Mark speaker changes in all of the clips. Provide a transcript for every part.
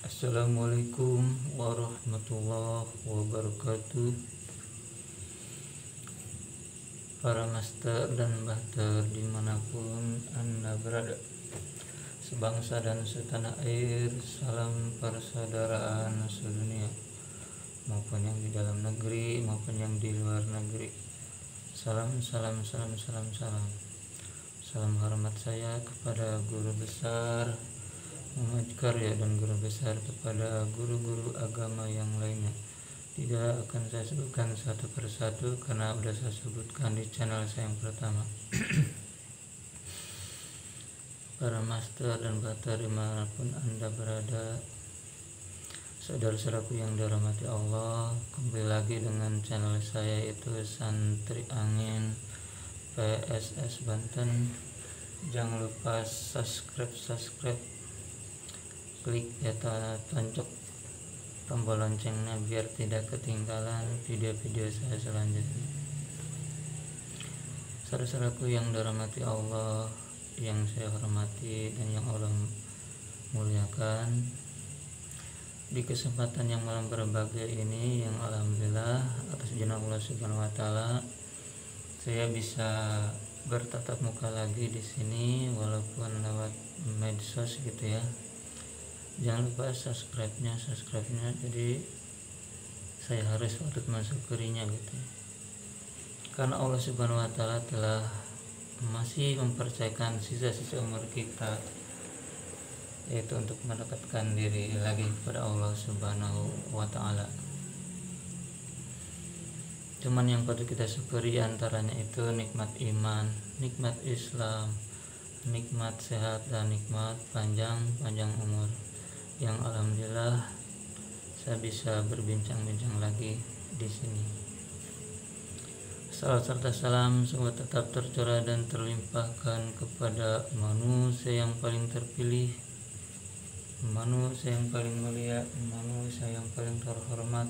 Speaker 1: Assalamualaikum warahmatullahi wabarakatuh. Para master dan bahter dimanapun Anda berada, sebangsa dan setanah air, salam persaudaraan sedunia, maupun yang di dalam negeri maupun yang di luar negeri. Salam hormat saya kepada guru besar Muhammad Karya dan guru besar kepada guru-guru agama yang lainnya. Tidak akan saya sebutkan satu persatu karena sudah saya sebutkan di channel saya yang pertama. Para master dan bahter dimanapun Anda berada, saudara-saudaraku yang dirahmati Allah, kembali lagi dengan channel saya, itu Santri Angin PSS Banten. Jangan lupa subscribe, klik atau tancap tombol loncengnya biar tidak ketinggalan video-video saya selanjutnya. Saudara-saudaraku yang dirahmati Allah, yang saya hormati dan yang Allah muliakan, di kesempatan yang malam berbahagia ini, yang alhamdulillah atas izin Allah Subhanahu wa taala, saya bisa bertatap muka lagi di sini walaupun lewat medsos gitu ya. Jangan lupa subscribe-nya, jadi saya harus patut mensyukurinya gitu ya. Karena Allah Subhanahu wa taala telah masih mempercayakan sisa-sisa umur kita, yaitu untuk mendekatkan diri lagi kepada Allah Subhanahu wa taala. Cuman yang patut kita syukuri antaranya itu nikmat iman, nikmat Islam, nikmat sehat, dan nikmat panjang umur, yang alhamdulillah saya bisa berbincang-bincang lagi di sini. Salam serta salam semoga tetap tercurah dan terlimpahkan kepada manusia yang paling terpilih, manusia yang paling mulia, manusia yang paling terhormat,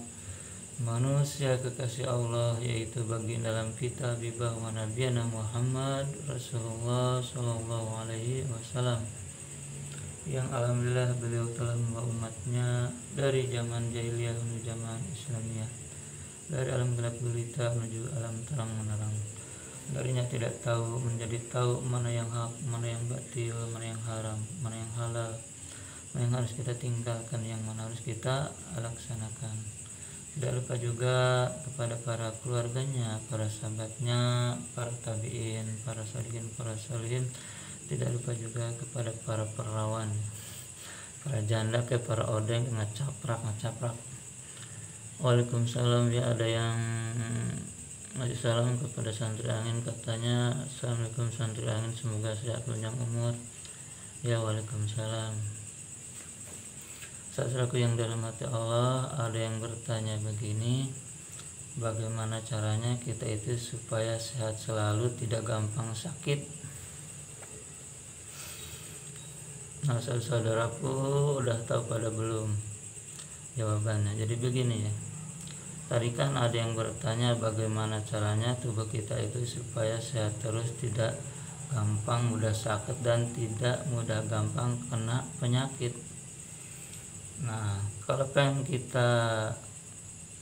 Speaker 1: manusia kekasih Allah, yaitu baginda dalam kita Habibah wa Nabiyana Muhammad Rasulullah Sallallahu Alaihi Wasallam, yang alhamdulillah beliau telah membawa umatnya dari zaman jahiliyah menuju zaman Islamiyah, dari alam gelap gulita menuju alam terang menerang, darinya tidak tahu menjadi tahu, mana yang hak, mana yang batil, mana yang haram, mana yang halal, mana yang harus kita tinggalkan, yang mana harus kita laksanakan. Tidak lupa juga kepada para keluarganya, para sahabatnya, para tabi'in, para sholihin, para sholihin. Tidak lupa juga kepada para perawan, para janda, ke para odeng, ngecaprak. Waalaikumsalam, ya ada yang ngasih salam kepada Santri Angin, katanya Assalamualaikum Santri Angin, semoga sehat panjang umur. Ya, waalaikumsalam. Saudaraku yang dirahmati Allah, ada yang bertanya begini, bagaimana caranya kita itu supaya sehat selalu, tidak gampang sakit? Nah, saudaraku udah tahu pada belum jawabannya? Jadi begini ya, tadi kan ada yang bertanya bagaimana caranya tubuh kita itu supaya sehat terus, tidak gampang mudah sakit dan tidak mudah gampang kena penyakit. Nah, kalau pengen kita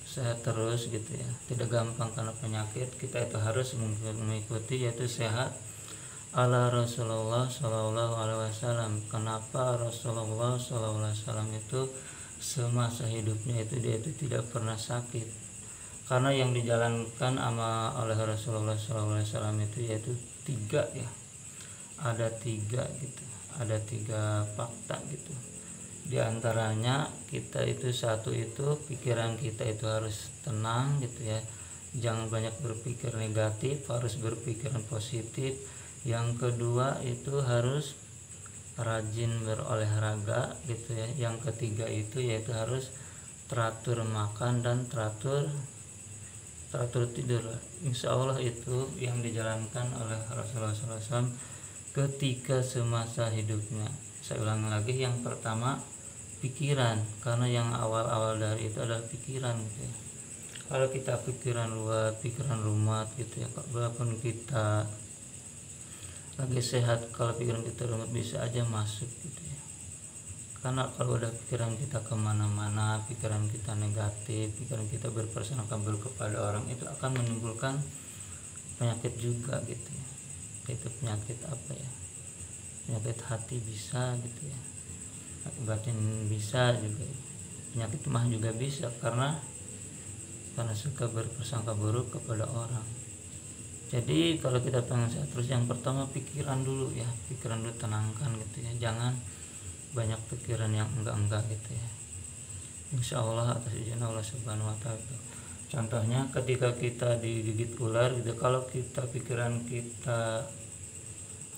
Speaker 1: sehat terus gitu ya, tidak gampang kena penyakit, kita itu harus mengikuti, yaitu sehat ala Rasulullah Sallallahu Alaihi Wasallam. Kenapa Rasulullah Sallallahu Alaihi Wasallam itu semasa hidupnya itu dia itu tidak pernah sakit? Karena yang dijalankan oleh Rasulullah Sallallahu Alaihi Wasallam itu yaitu tiga ya, ada tiga gitu, ada tiga fakta gitu. Di antaranya kita itu satu itu pikiran kita itu harus tenang gitu ya, jangan banyak berpikir negatif, harus berpikiran positif. Yang kedua itu harus rajin berolahraga gitu ya. Yang ketiga itu yaitu harus teratur makan dan teratur tidur. Insya Allah itu yang dijalankan oleh Rasulullah SAW ketika semasa hidupnya. Saya ulang lagi, yang pertama pikiran, karena yang awal-awal dari itu adalah pikiran gitu ya. Kalau kita pikiran luar, pikiran rumat gitu ya, walaupun kita lagi sehat, kalau pikiran kita rumit bisa aja masuk gitu ya. Karena kalau udah pikiran kita kemana-mana, pikiran kita negatif, pikiran kita berprasangka buruk kepada orang, itu akan menimbulkan penyakit juga gitu ya. Itu penyakit apa ya, penyakit hati bisa gitu ya, batin bisa juga, penyakit mah juga bisa, karena suka berprasangka buruk kepada orang. Jadi kalau kita pengen sehat terus, yang pertama pikiran dulu ya, pikiran dulu tenangkan gitu ya, jangan banyak pikiran yang enggak gitu ya. Insya Allah atas izin Allah Subhanahu Wa Taala. Contohnya ketika kita digigit ular gitu, kalau kita pikiran kita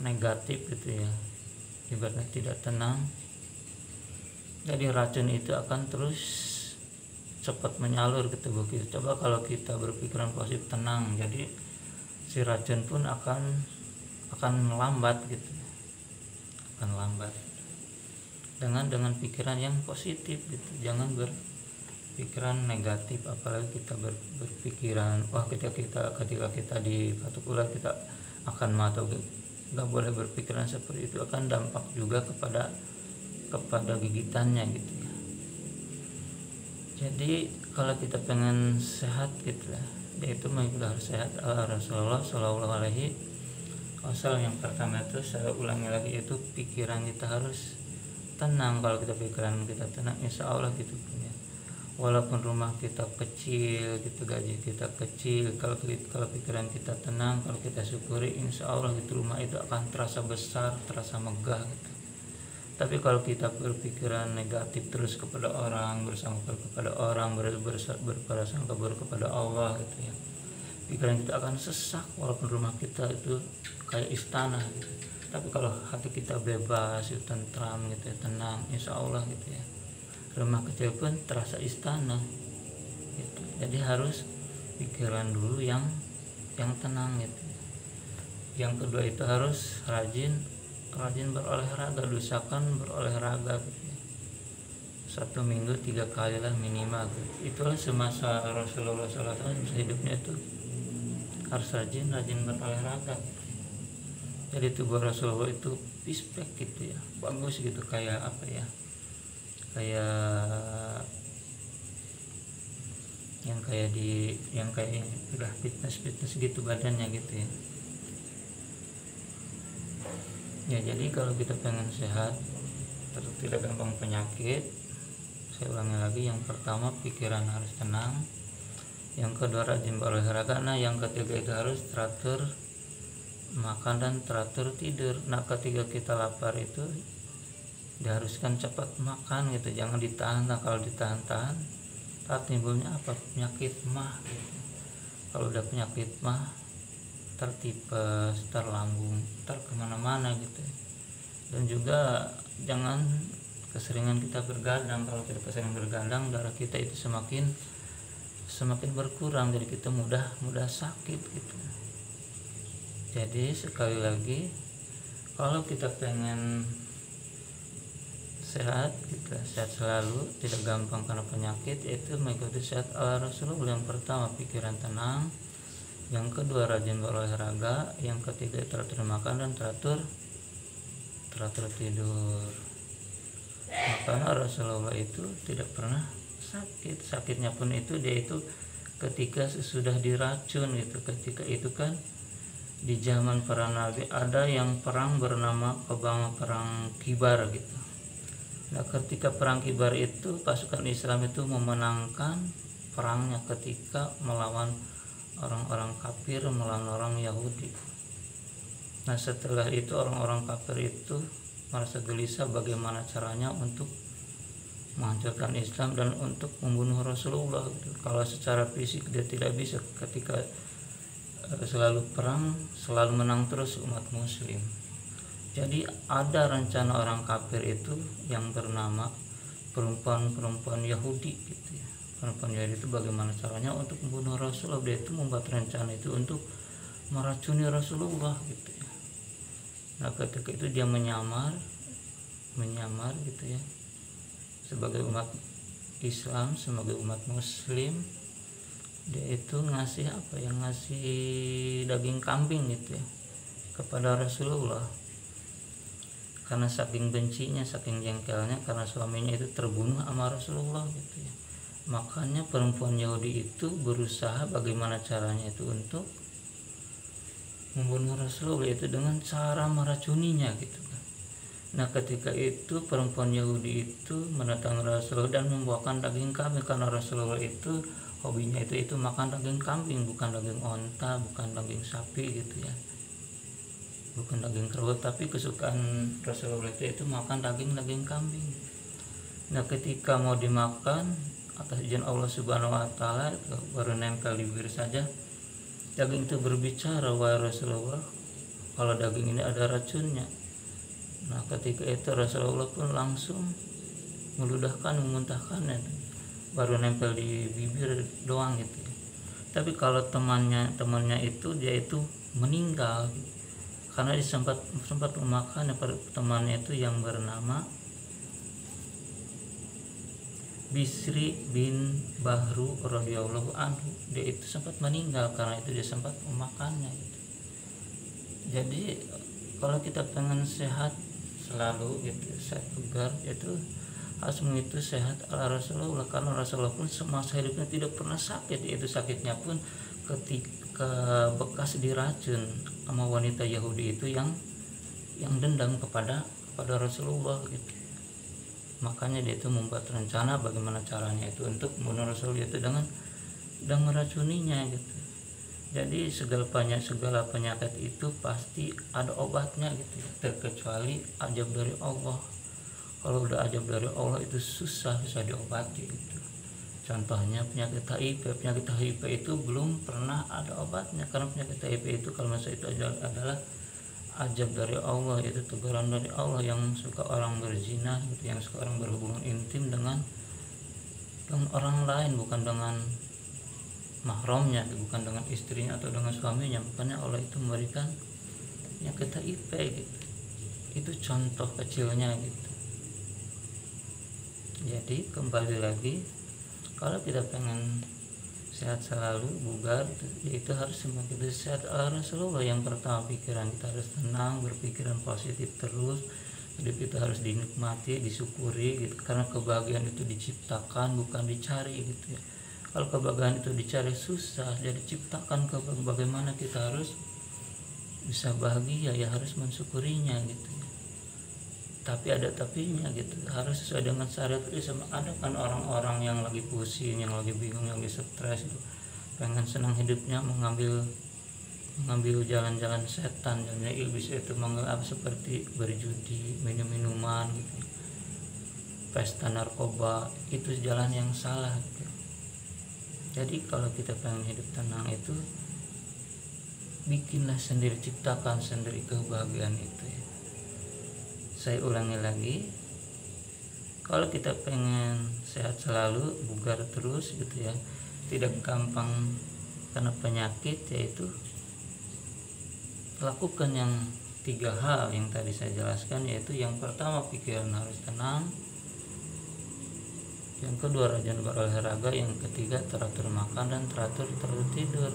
Speaker 1: negatif gitu ya, ibaratnya tidak tenang, jadi racun itu akan terus cepat menyalur ke tubuh kita. Coba kalau kita berpikiran positif, tenang, jadi si racun pun akan lambat gitu, akan lambat dengan pikiran yang positif gitu. Jangan berpikiran negatif, apalagi kita berpikiran wah ketika kita dipatuk ular kita akan mati. Nggak boleh berpikiran seperti itu, akan dampak juga kepada gigitannya gitu ya. Jadi kalau kita pengen sehat gitu ya, yaitu harus sehat ala Rasulullah Shallallahu Alaihi Wasallam. Yang pertama itu saya ulangi lagi, itu pikiran kita harus tenang. Kalau pikiran kita tenang, insya Allah gitu ya. Walaupun rumah kita kecil gitu, gaji kita kecil, kalau pikiran kita tenang, kalau kita syukuri, insya Allah gitu rumah itu akan terasa besar, terasa megah gitu. Tapi kalau kita berpikiran negatif terus kepada orang, bersangka kepada orang, berprasangka buruk kepada Allah gitu ya, pikiran kita akan sesak. Walaupun rumah kita itu kayak istana gitu, tapi kalau hati kita bebas, tentram gitu ya, tenang, insya Allah gitu ya, rumah kecil pun terasa istana gitu. Jadi harus pikiran dulu yang tenang gitu. Yang kedua itu harus rajin berolahraga, usahakan berolahraga gitu ya. 1 minggu 3 kali lah minimal gitu. Itulah semasa Rasulullah SAW hidupnya itu harus rajin berolahraga gitu. Jadi tubuh Rasulullah itu pispek gitu ya, bagus gitu, kayak apa ya, kayak yang udah fitness gitu badannya gitu ya. Ya jadi kalau kita pengen sehat, tidak gampang penyakit, saya ulangi lagi, yang pertama pikiran harus tenang, yang kedua rajin berolahraga, nah yang ketiga itu harus teratur makan dan teratur tidur. Nah ketika kita lapar itu diharuskan cepat makan gitu, jangan ditahan. Nah kalau ditahan saat timbulnya apa, penyakit mah gitu. Kalau udah penyakit mah tertipes, terlambung, kemana-mana gitu. Dan juga jangan keseringan kita bergadang. Kalau kita keseringan bergadang, darah kita itu semakin berkurang, jadi kita mudah sakit gitu. Jadi sekali lagi, kalau kita pengen sehat, kita sehat selalu, tidak gampang karena penyakit, yaitu mengikuti sehat ala Rasulullah. Yang pertama pikiran tenang, yang kedua rajin berolahraga, yang ketiga teratur makan dan teratur tidur. Karena Rasulullah itu tidak pernah sakit. Sakitnya pun itu dia itu ketika sesudah diracun gitu. Ketika itu kan di zaman para nabi ada yang perang bernama perang Khibar gitu. Nah ketika perang Khibar itu pasukan Islam itu memenangkan perangnya ketika melawan orang-orang kafir, melawan orang Yahudi. Nah setelah itu orang-orang kafir itu merasa gelisah bagaimana caranya untuk menghancurkan Islam dan untuk membunuh Rasulullah gitu. Kalau secara fisik dia tidak bisa, ketika selalu perang, selalu menang terus umat muslim. Jadi ada rencana orang kafir itu yang bernama perempuan Yahudi gitu ya. Perempuan Yahudi itu bagaimana caranya untuk membunuh Rasulullah. Dia itu membuat rencana itu untuk meracuni Rasulullah gitu ya. Nah ketika itu dia menyamar gitu ya, sebagai umat Islam, sebagai umat muslim. Dia itu ngasih daging kambing gitu ya kepada Rasulullah. karena saking bencinya, saking jengkelnya karena suaminya itu terbunuh sama Rasulullah gitu ya. Makanya perempuan Yahudi itu berusaha bagaimana caranya itu untuk membunuh Rasulullah, itu dengan cara meracuninya gitu kan. Nah ketika itu perempuan Yahudi itu mendatangi Rasulullah dan membawakan daging kambing, karena Rasulullah itu hobinya itu makan daging kambing, bukan daging onta, bukan daging sapi gitu ya, bukan daging kerbau, tapi kesukaan Rasulullah itu makan daging kambing. Nah ketika mau dimakan atas izin Allah Subhanahu wa taala, baru nempel di bibir saja, daging itu berbicara, wahai Rasulullah, kalau daging ini ada racunnya. Nah ketika itu Rasulullah pun langsung meludahkan, memuntahkannya, baru nempel di bibir doang gitu ya. Tapi kalau temannya itu dia itu meninggal karena dia sempat memakan temannya itu yang bernama Bisri bin Bahru radhiyallahu anhu. Dia itu sempat meninggal karena itu dia sempat memakannya gitu. Jadi kalau kita pengen sehat selalu gitu, sehat bugar, itu harus mengikuti sehat ala Rasulullah, karena Rasulullah pun semasa hidupnya tidak pernah sakit. Itu sakitnya pun ketika bekas diracun sama wanita Yahudi itu yang dendam kepada Rasulullah gitu. Makanya dia itu membuat rencana bagaimana caranya itu untuk membunuh Rasul itu dengan meracuninya gitu. Jadi segala penyakit itu pasti ada obatnya gitu, terkecuali ajab dari Allah. Kalau udah ajab dari Allah itu susah diobati gitu. Contohnya penyakit HIV itu belum pernah ada obatnya, karena penyakit HIV itu kalau masa itu adalah ajab dari Allah, itu teguran dari Allah. Yang suka orang berzina gitu, yang suka orang berhubungan intim dengan orang lain, bukan dengan mahramnya, bukan dengan istrinya atau dengan suaminya, makanya Allah itu memberikan penyakit HIV gitu. Itu contoh kecilnya gitu. Jadi kembali lagi, kalau kita pengen sehat selalu, bugar, yaitu harus semakin sehat ala Rasulullah. Yang pertama, pikiran kita harus tenang, berpikiran positif terus. Hidup kita harus dinikmati, disyukuri gitu, karena kebahagiaan itu diciptakan, bukan dicari gitu ya. Kalau kebahagiaan itu dicari susah, jadi ciptakan bagaimana kita harus bisa bahagia, ya harus mensyukurinya gitu ya. Tapi ada tapinya gitu, harus sesuai dengan syariat Islam. Ada kan orang-orang yang lagi pusing, yang lagi bingung, yang lagi stres gitu, pengen senang hidupnya, mengambil jalan-jalan setan, jalan iblis, itu menganggap seperti berjudi, minum-minuman gitu, pesta narkoba, itu jalan yang salah gitu. Jadi kalau kita pengen hidup tenang itu bikinlah sendiri, ciptakan sendiri kebahagiaan itu ya. Saya ulangi lagi, kalau kita pengen sehat selalu, bugar terus gitu ya, tidak gampang kena penyakit, yaitu lakukan yang 3 hal yang tadi saya jelaskan, yaitu yang pertama, pikiran harus tenang, yang kedua rajin berolahraga, yang ketiga teratur makan dan teratur tidur.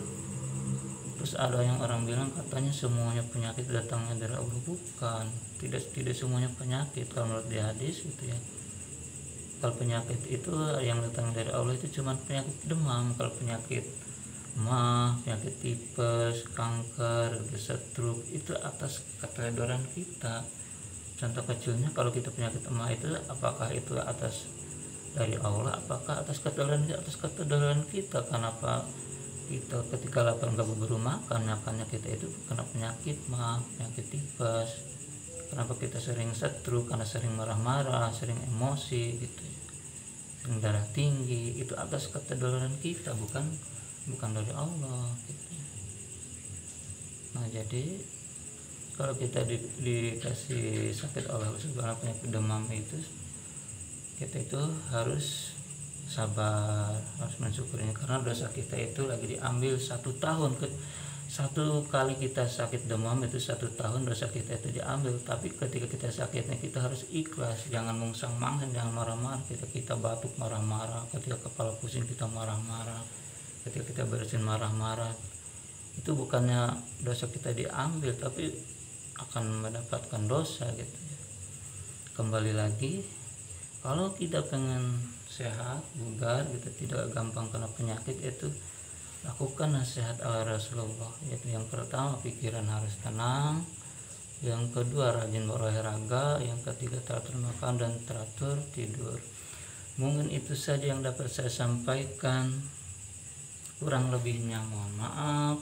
Speaker 1: Terus ada yang orang bilang katanya semuanya penyakit datangnya dari Allah. Bukan, tidak semuanya penyakit. Kalau menurut di hadis gitu ya, kalau penyakit itu yang datang dari Allah itu cuma penyakit demam. Kalau penyakit mah, penyakit tipes, kanker, stroke, itu atas keteledoran kita. Contoh kecilnya, kalau kita penyakit emah itu apakah itu atas dari Allah, apakah atas keteledoran kita? Kenapa kita ketika lapar nggak berburu makannya kita itu kena penyakit mah, penyakit tipes? Kenapa kita sering stroke? Karena sering marah-marah, sering emosi gitu, sering darah tinggi. Itu atas keteledoran kita, bukan dari Allah gitu. Nah jadi kalau kita dikasih sakit Allah Subhanahu penyakit demam itu, kita itu harus sabar, harus mensyukurinya, karena dosa kita itu lagi diambil 1 tahun. Satu kali kita sakit demam itu 1 tahun dosa kita itu diambil. Tapi ketika kita sakitnya, kita harus ikhlas, jangan mungsang-mangsan, jangan marah-marah. Kita batuk marah-marah, ketika kepala pusing kita marah-marah, ketika kita bersin marah-marah. Itu bukannya dosa kita diambil, tapi akan mendapatkan dosa gitu ya. kembali lagi, kalau kita pengen sehat, bugar, kita tidak gampang kena penyakit, itu lakukan nasihat ala Rasulullah, yaitu yang pertama pikiran harus tenang, yang kedua rajin berolahraga, yang ketiga teratur makan dan teratur tidur. Mungkin itu saja yang dapat saya sampaikan, kurang lebihnya mohon maaf.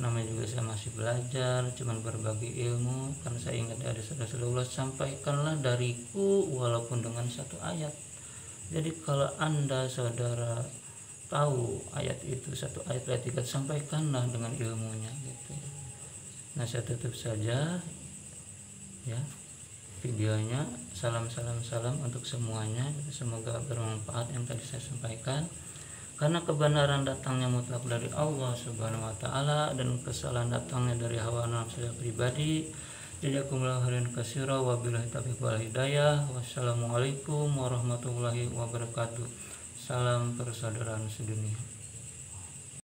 Speaker 1: Namanya juga saya masih belajar, cuman berbagi ilmu, karena saya ingat ada Rasulullah, sampaikanlah dariku walaupun dengan satu ayat. Jadi kalau Anda saudara tahu ayat itu, satu ayat 3, sampaikanlah dengan ilmunya gitu. Nah, saya tutup saja ya videonya. Salam untuk semuanya, semoga bermanfaat yang tadi saya sampaikan, karena kebenaran datangnya mutlak dari Allah Subhanahu wa taala dan kesalahan datangnya dari hawa nafsu saya pribadi. Jazakumullahu khairan katsira, wabillahi taufiq wal hidayah. Wassalamualaikum warahmatullahi wabarakatuh. Salam persaudaraan sedunia.